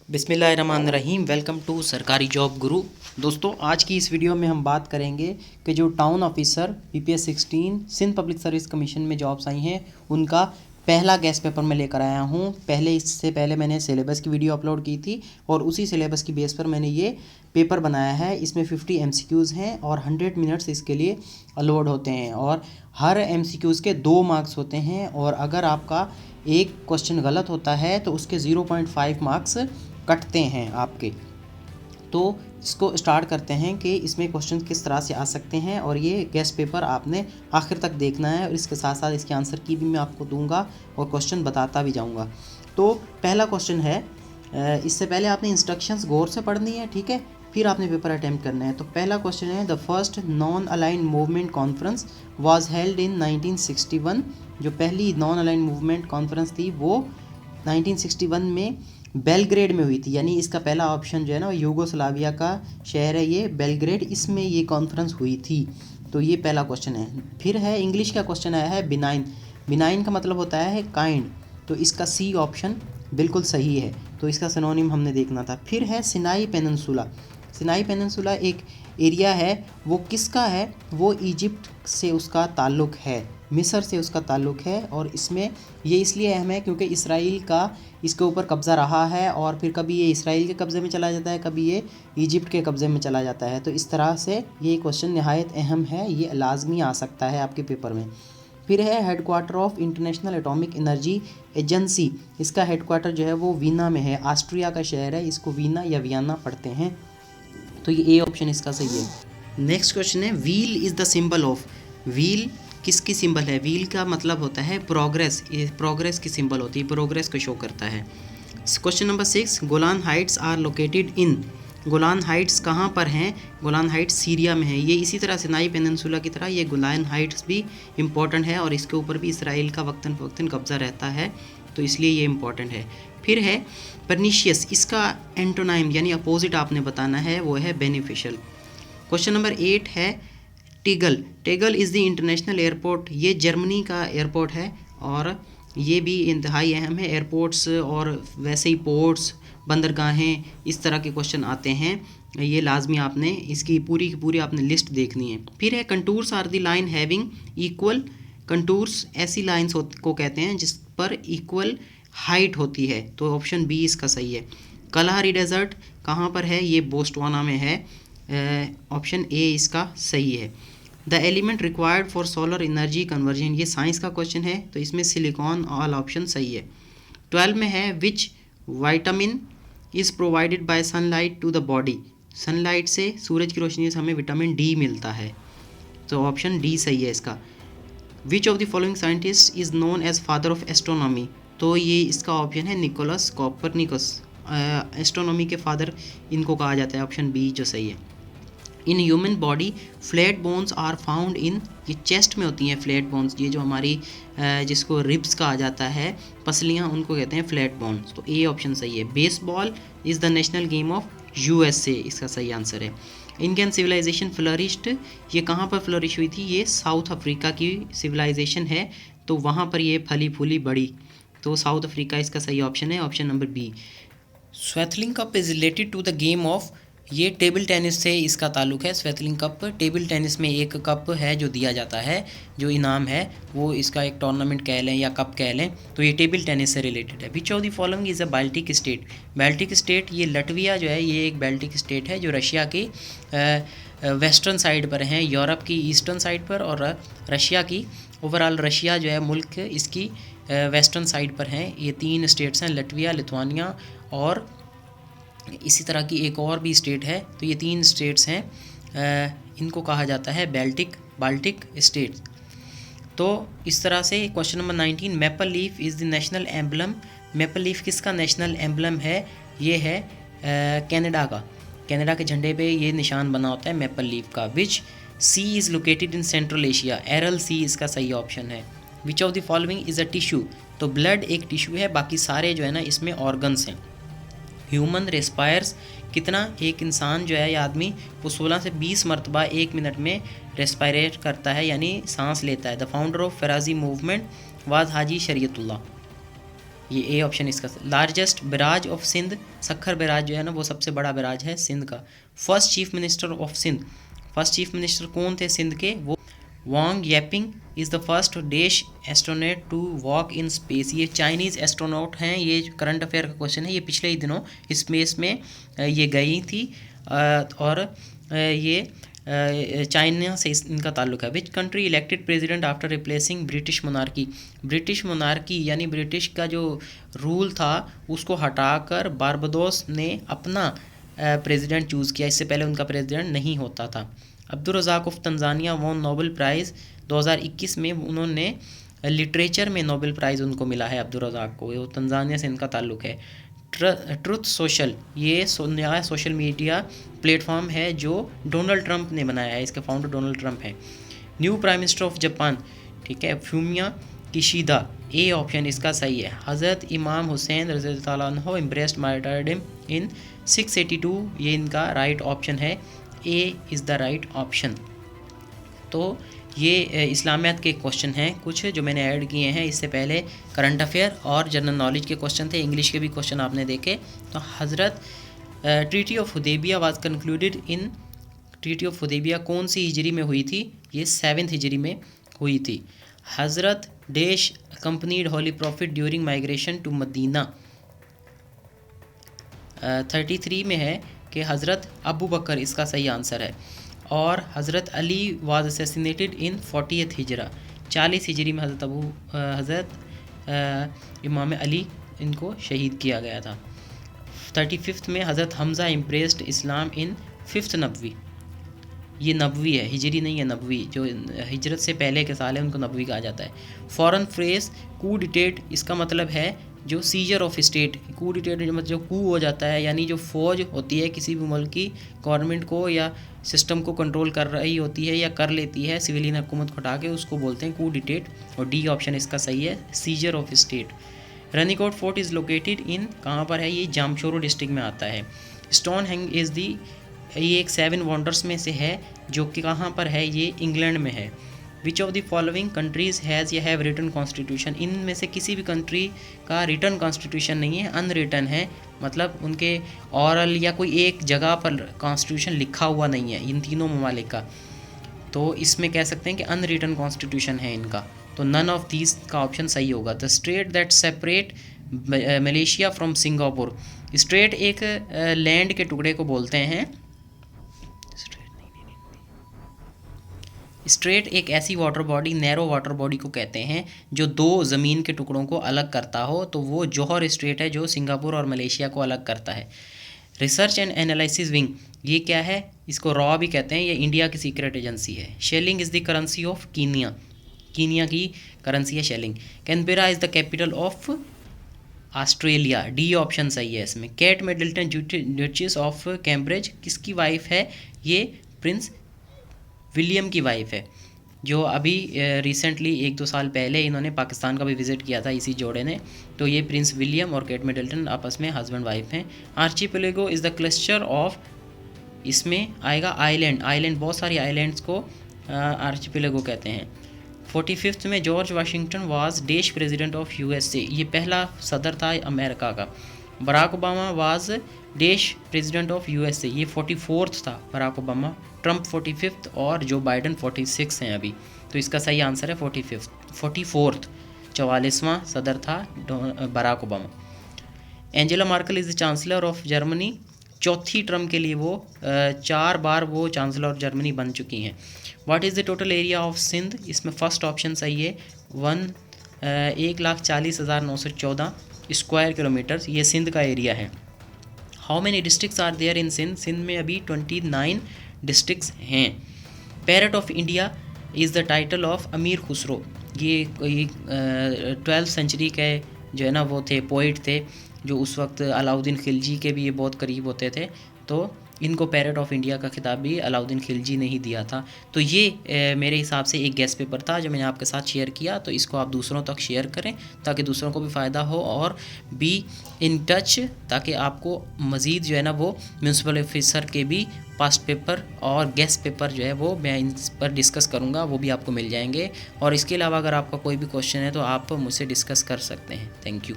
बिस्मिल्लाहिर्रहमानिर्रहीम। Welcome to सरकारी job गुरु। दोस्तों, आज की इस वीडियो में हम बात करेंगे कि जो town officer PPS 16 Sindh public service commission में जॉब्स आई हैं उनका पहला गेस्ट पेपर मैं लेकर आया हूं। इससे पहले मैंने सिलेबस की वीडियो अपलोड की थी और उसी सिलेबस की बेस पर मैंने ये पेपर बनाया है। इसमें 50 MCQs हैं और 100 मिनट्स इसके लिए अलॉट होते हैं और हर MCQs के 2 मार्क्स होते हैं और अगर आपका एक क्वेश्चन गलत होता है तो उसके 0.5 मार्क्स कटते हैं आपके। तो इसको स्टार्ट करते हैं कि इसमें क्वेश्चन किस तरह से आ सकते हैं और ये गेस्ट पेपर आपने आखिर तक देखना है और इसके साथ साथ इसके आंसर की भी मैं आपको दूंगा और क्वेश्चन बताता भी जाऊंगा। तो पहला क्वेश्चन है, इससे पहले आपने इंस्ट्रक्शंस गौर से पढ़नी है, ठीक है, फिर आपने पेपर अटैम्प्ट करना है। तो पहला क्वेश्चन है, the first non align movement conference was held in 1961। जो पहली नॉन अलाइन मूवमेंट कॉन्फ्रेंस थी वो 1961 में बेलग्रेड में हुई थी। यानी इसका पहला ऑप्शन जो है ना, यूगोस्लाविया का शहर है ये बेलग्रेड, इसमें ये कॉन्फ्रेंस हुई थी। तो ये पहला क्वेश्चन है। फिर है इंग्लिश का क्वेश्चन आया है, बिनाइन। बिनाइन का मतलब होता है काइंड, तो इसका सी ऑप्शन बिल्कुल सही है। तो इसका सिनोनिम हमने देखना था। फिर है सिनाई पेनिनसुला। सिनाई पेनिनसुला एक एरिया है, वो किसका है? वो इजिप्ट से उसका ताल्लुक़ है, मिस्र से उसका ताल्लुक़ है और इसमें ये इसलिए अहम है क्योंकि इसराइल का इसके ऊपर कब्ज़ा रहा है और फिर कभी ये इसराइल के कब्ज़े में चला जाता है, कभी ये इजिप्ट के कब्ज़े में चला जाता है। तो इस तरह से ये क्वेश्चन नहायत अहम है, ये लाजमी आ सकता है आपके पेपर में। फिर है headquarter of international atomic energy agency. इसका हेडक्वार्टर जो है वो वीना में है, ऑस्ट्रिया का शहर है, इसको वीना या वियना पढ़ते हैं। तो ये ए ऑप्शन इसका सही है। नेक्स्ट क्वेश्चन है, wheel is the symbol of. Wheel किसकी सिंबल है? व्हील का मतलब होता है प्रोग्रेस, ये प्रोग्रेस की सिंबल होती है, प्रोग्रेस को शो करता है। Question number 6, Golan Heights are located in. Golan Heights कहाँ पर हैं? गोलान हाइट्स सीरिया में है। ये इसी तरह सिनाई पेनिनसुला की तरह ये गोलान हाइट्स भी इम्पॉर्टेंट है और इसके ऊपर भी इसराइल का वक्तन फ़वक्तन कब्ज़ा रहता है, तो इसलिए ये इम्पॉर्टेंट है। फिर है परनीशियस, इसका एंटोनाइम यानी अपोजिट आपने बताना है, वो है बेनिफिशियल। क्वेश्चन नंबर 8 है, Tegel. Tegel is the international airport. ये जर्मनी का एयरपोर्ट है और ये भी इंतहाई अहम है। एयरपोर्ट्स और वैसे ही पोर्ट्स, बंदरगाहें, इस तरह के क्वेश्चन आते हैं, ये लाजमी आपने इसकी पूरी की पूरी आपने लिस्ट देखनी है। फिर है contours are the line having equal. Contours ऐसी लाइंस को कहते हैं जिस पर इक्वल हाइट होती है, तो ऑप्शन बी इसका सही है। कलाहारी डेजर्ट कहाँ पर है? ये बोस्टवाना में है, ऑप्शन ए इसका सही है। The element required for solar energy conversion, ये साइंस का क्वेश्चन है, तो इसमें सिलिकॉन ऑल ऑप्शन सही है। 12 में है, which vitamin is provided by sunlight to the body. Sunlight से, सूरज की रोशनी से हमें विटामिन डी मिलता है, तो ऑप्शन डी सही है इसका। Which of the following scientist is known as father of astronomy, तो ये इसका ऑप्शन है निकोलस कॉपरनिकस। एस्ट्रोनॉमी के फादर इनको कहा जाता है, ऑप्शन बी जो सही है। In human body flat bones are found in, ये चेस्ट में होती हैं फ्लैट बोन्स, ये जो हमारी जिसको रिब्स कहा जाता है, पसलियाँ, उनको कहते हैं फ्लैट बोन्स, तो ए ऑप्शन सही है। Baseball is the national game of USA, इसका सही आंसर है। इंडियन सिविलाइजेशन फ्लरिश्ड, ये कहाँ पर फ्लरिश हुई थी? ये साउथ अफ्रीका की सिविलाइजेशन है, तो वहाँ पर ये फली फूली बड़ी, तो साउथ अफ्रीका इसका सही ऑप्शन है, option number B. Swaythling Cup is related to the game of, ये टेबल टेनिस से इसका ताल्लुक है। स्वेथलिंग कप टेबल टेनिस में एक कप है जो दिया जाता है, जो इनाम है वो इसका एक टूर्नामेंट कह लें या कप कह लें, तो ये टेबल टेनिस से रिलेटेड है। Which of the following is a Baltic state. Baltic state, ये लटविया जो है ये एक बाल्टिक स्टेट है जो रशिया की वेस्टर्न साइड पर हैं, यूरोप की ईस्टर्न साइड पर और रशिया की, ओवरऑल रशिया जो है मुल्क इसकी वेस्टर्न साइड पर हैं। ये 3 स्टेट्स हैं, लटविया, लिथुआनिया और इसी तरह की एक और भी स्टेट है, तो ये 3 स्टेट्स हैं, इनको कहा जाता है बाल्टिक स्टेट्स। तो इस तरह से question number 19, maple leaf is the national emblem. Maple leaf किसका नेशनल एम्बलम है? ये है कनाडा का, कनाडा के झंडे पे ये निशान बना होता है मैपल लीफ का। Which sea is located in Central Asia, Aral Sea इसका सही ऑप्शन है। Which of the following is a tissue, तो ब्लड एक टिश्यू है, बाकी सारे जो है ना इसमें ऑर्गन्स हैं। ह्यूमन रेस्पायर्स, कितना एक इंसान जो है या आदमी वो 16 से 20 मरतबा 1 मिनट में रेस्पायरेट करता है, यानी सांस लेता है। The founder of Faraizi movement was Haji Shariatullah. ये ए ऑप्शन इसका। Largest barrage of Sindh, Sukkur barrage जो है ना वो सबसे बड़ा बैराज है सिंध का। First chief minister of Sindh, first chief minister कौन थे सिंध के, वो Wang Yaping is the first dash astronaut to walk in space. ये चाइनीज़ एस्ट्रोनॉट हैं, ये करंट अफेयर का क्वेश्चन है, ये पिछले ही दिनों स्पेस में ये गई थी और ये चाइना से इनका ताल्लुक है। Which country elected president after replacing British monarchy, British monarchy यानी ब्रिटिश का जो रूल था उसको हटाकर बारबाडोस ने अपना प्रेसिडेंट चूज़ किया, इससे पहले उनका प्रेसिडेंट नहीं होता था। Abdulrazak of Tanzania won Nobel Prize 2021 में, उन्होंने लिटरेचर में नोबेल प्राइज़ उनको मिला है अब्दुल रज़ाक को, वो तंजानिया से इनका ताल्लुक है। ट्रुथ सोशल, ये नया सोशल मीडिया प्लेटफॉर्म है जो डोनाल्ड ट्रंप ने बनाया है, इसके फाउंडर डोनाल्ड ट्रंप हैं। New prime minister of Japan, ठीक है, फ्यूमिया किशिदा, ए ऑप्शन इसका सही है। हज़रत इमाम हुसैन रज़ियल्लाहु अन्हु इम्प्रेस्ड मार्टरडम इन 682, ये इनका राइट ऑप्शन है, A is the right option. तो ये इस्लामियात के क्वेश्चन हैं कुछ जो मैंने ऐड किए हैं, इससे पहले करंट अफेयर और जनरल नॉलेज के क्वेश्चन थे, इंग्लिश के भी क्वेश्चन आपने देखे। तो हज़रत treaty of Hudaybiyyah was concluded in, treaty of Hudaybiyyah कौन सी हिजरी में हुई थी, ये 7th हिजरी में हुई थी। Hazrat dash accompanied holy prophet during migration to Medina, 33 में है कि हज़रत अबू बकर इसका सही आंसर है। और हज़रत Ali was assassinated in 40th हिजरा, 40 हिजरी में हज़रत इमाम अली इनको शहीद किया गया था। 35th में हज़रत हमज़ा इम्प्रेस्ड इस्लाम इन 5th नबवी, ये नबवी है, हिजरी नहीं है, नबवी, जो हिजरत से पहले के साल है उनको नबवी कहा जाता है। फॉरेन फ्रेज कू डिटेट, इसका मतलब है जो सीजर ऑफ स्टेट, कू डिटेट मतलब जो कू हो जाता है, यानी जो फौज होती है किसी भी मुल्क की गवर्नमेंट को या सिस्टम को कंट्रोल कर रही होती है या कर लेती है सिविलियन हुकूमत को हटा के, उसको बोलते हैं कू डिटेट, और डी ऑप्शन इसका सही है, seizure of state. Ranikot fort is located in, कहाँ पर है, ये जामशोरो डिस्ट्रिक्ट में आता है। स्टोन हैंग इज़ दी, ये एक 7 वंडर्स में से है जो कि कहाँ पर है, ये इंग्लैंड में है। Which of the following countries has या हैव रिटन कॉन्स्टिट्यूशन, इनमें से किसी भी कंट्री का रिटन कॉन्स्टिट्यूशन नहीं है, अनरिटन है, मतलब उनके ऑरल या कोई एक जगह पर कॉन्स्टिट्यूशन लिखा हुआ नहीं है इन तीनों ममालिक का, तो इसमें कह सकते हैं कि अनरिटन कॉन्स्टिट्यूशन है इनका, तो नन ऑफ दीज का ऑप्शन सही होगा। The straight that separate Malaysia from Singapore, straight एक लैंड के टुकड़े को बोलते हैं, स्ट्रेट एक ऐसी water body, narrow water body को कहते हैं जो दो ज़मीन के टुकड़ों को अलग करता हो, तो वो जौहर स्ट्रेट है जो सिंगापुर और मलेशिया को अलग करता है। रिसर्च एंड एनालिसिस विंग, ये क्या है, इसको रॉ भी कहते हैं, ये इंडिया की सीक्रेट एजेंसी है। Shelling is the currency of Kenya, Kenya की करेंसी है shelling. Canberra is the capital of Australia, D option सही है इसमें। केट मिडल्टन ड्यूचेस ऑफ कैम्ब्रिज किसकी वाइफ है, ये प्रिंस विलियम की वाइफ है, जो अभी रिसेंटली 1-2 साल पहले इन्होंने पाकिस्तान का भी विज़िट किया था इसी जोड़े ने, तो ये प्रिंस विलियम और केट मिडल्टन आपस में हस्बैंड वाइफ हैं। Archipelago is the cluster of, इसमें आएगा आइलैंड, आइलैंड बहुत सारी आइलैंड्स को आर्चिपेलागो कहते हैं। 45th में George Washington was dash president of USA, ये पहला सदर था अमेरिका का। Barack Obama was dash president of USA, ये 44th था बराक ओबामा। ट्रंप 45th और जो बाइडन 46 हैं अभी, तो इसका सही आंसर है 44th, 44वां सदर था Barack Obama. Angela Merkel is the chancellor of Germany, चौथी टर्म के लिए वो 4 बार वो चांसलर ऑफ जर्मनी बन चुकी हैं। What is the total area of Sindh, इसमें फर्स्ट ऑप्शन सही है, 1,40,914 स्क्वायर किलोमीटर्स, ये सिंध का एरिया है। How many districts are there in Sindh, Sindh में अभी 29 डिस्ट्रिक्ट्स हैं। Parrot of India is the title of Amir Khusro, ये 12th सेंचुरी के जो है ना वो थे, पोइट थे, जो उस वक्त अलाउद्दीन खिलजी के भी ये बहुत करीब होते थे, तो इनको पैरट ऑफ इंडिया का खिताब भी अलाउद्दीन खिलजी ने ही दिया था। तो ये मेरे हिसाब से एक गेस्ट पेपर था जो मैंने आपके साथ शेयर किया, तो इसको आप दूसरों तक शेयर करें ताकि दूसरों को भी फ़ायदा हो, और बी इन टच ताकि आपको मज़ीद जो है ना वो म्यूनसिपल ऑफिसर के भी पास्ट पेपर और गेस्ट पेपर जो है वो मैं इन पर डिस्कस करूँगा, वो भी आपको मिल जाएंगे। और इसके अलावा अगर आपका कोई भी क्वेश्चन है तो आप मुझसे डिस्कस कर सकते हैं। Thank you.